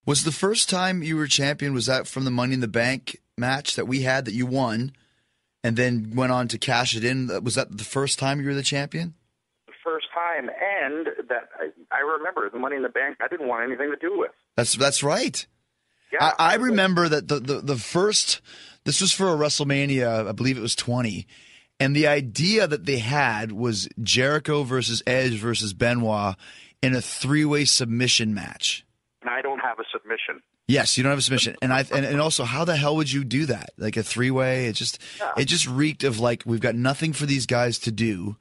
Was the first time you were champion, was that from the Money in the Bank match that we had that you won and then went on to cash it in? Was that the first time you were the champion? The first time, and that I remember the Money in the Bank I didn't want anything to do with. That's right. Yeah, I remember that the first, this was for a WrestleMania, I believe it was 20, and the idea that they had was Jericho versus Edge versus Benoit in a three-way submission match. And I don't have a submission. Yes, you don't have a submission, and also, how the hell would you do that? Like a three-way? It just reeked of like, we've got nothing for these guys to do,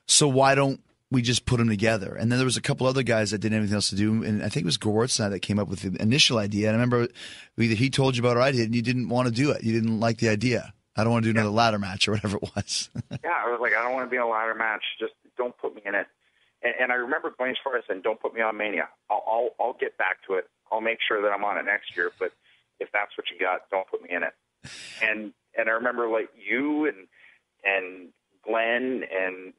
so why don't we just put them together? And then there was a couple other guys that didn't have anything else to do, and I think it was Gortz and I that came up with the initial idea. And I remember either he told you about it or I did, and you didn't want to do it. You didn't like the idea. I don't want to do another ladder match or whatever it was. Yeah, I was like, I don't want to be in a ladder match. Just don't put me in it. And I remember going as far as saying, don't put me on Mania. I'll get back to it. I'll make sure that I'm on it next year. But if that's what you got, don't put me in it. And I remember like you and Glenn and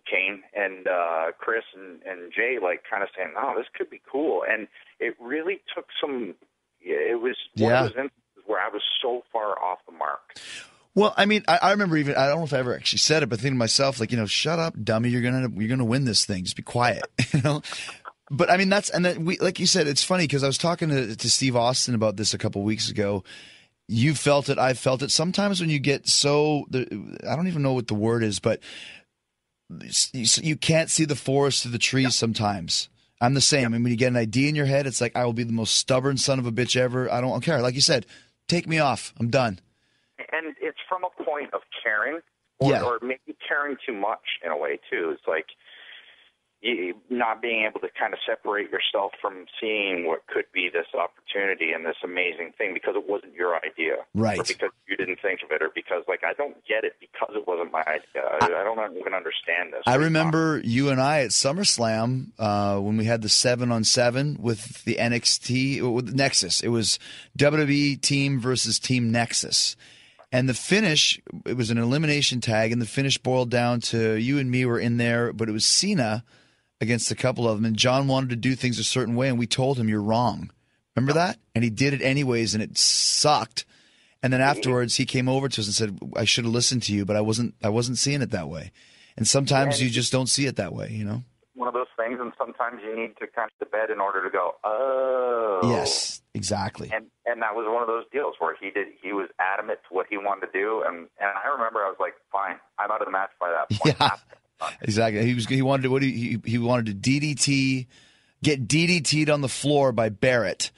Kane and Chris and Jay like kind of saying, "No, this could be cool." And it really took some. It was one of those instances where I was so far off the mark. Well, I mean, I remember even, I don't know if I ever actually said it, but thinking to myself, like, shut up, dummy, you're gonna win this thing. Just be quiet, But I mean, and then like you said, it's funny because I was talking to Steve Austin about this a couple weeks ago. You felt it, I felt it. Sometimes when you get I don't even know what the word is, but you can't see the forest through the trees sometimes. I'm the same. And when you get an idea in your head, it's like, I will be the most stubborn son of a bitch ever. I don't care. Like you said, take me off. I'm done. And it's from a point of caring, or maybe caring too much in a way, too. It's like not being able to kind of separate yourself from seeing what could be this opportunity and this amazing thing because it wasn't your idea. Right. Or because you didn't think of it, or because, like, I don't get it because it wasn't my idea. I don't even understand this. I remember you and I at SummerSlam when we had the 7-on-7 with the NXT, with Nexus. It was WWE team versus Team Nexus. And the finish, it was an elimination tag, and the finish boiled down to you and me were in there, but it was Cena against a couple of them, and John wanted to do things a certain way, and we told him, you're wrong. Remember that? And he did it anyways, and it sucked. And then afterwards, he came over to us and said, I should have listened to you, but I wasn't seeing it that way. And sometimes you just don't see it that way, One of those things, and sometimes you need to kind of bed in order to go, oh. Yes, exactly. And that was one of those deals where he was adamant to what he wanted to do, and I remember I was like, fine, I'm out of the match by that point. Yeah, exactly. He wanted to get DDT'd on the floor by Barrett,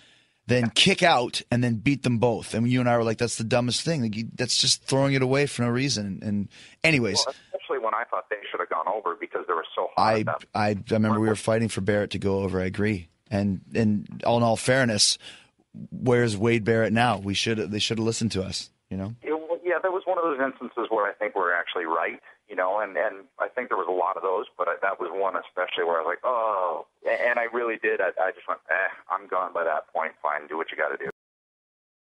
then kick out and then beat them both. And you and I were like, that's the dumbest thing. Like, that's just throwing it away for no reason. And anyways. Well, especially when I thought they should have gone over because they were so hot. I remember we were fighting for Barrett to go over. I agree. And in all fairness, where's Wade Barrett now? They should have listened to us, Yeah, that was one of those instances where I think we're actually right, and I think there was a lot of those, but that was one especially where I was like, oh, and I really did. I just went, I'm gone by that point. Fine, do what you got to do.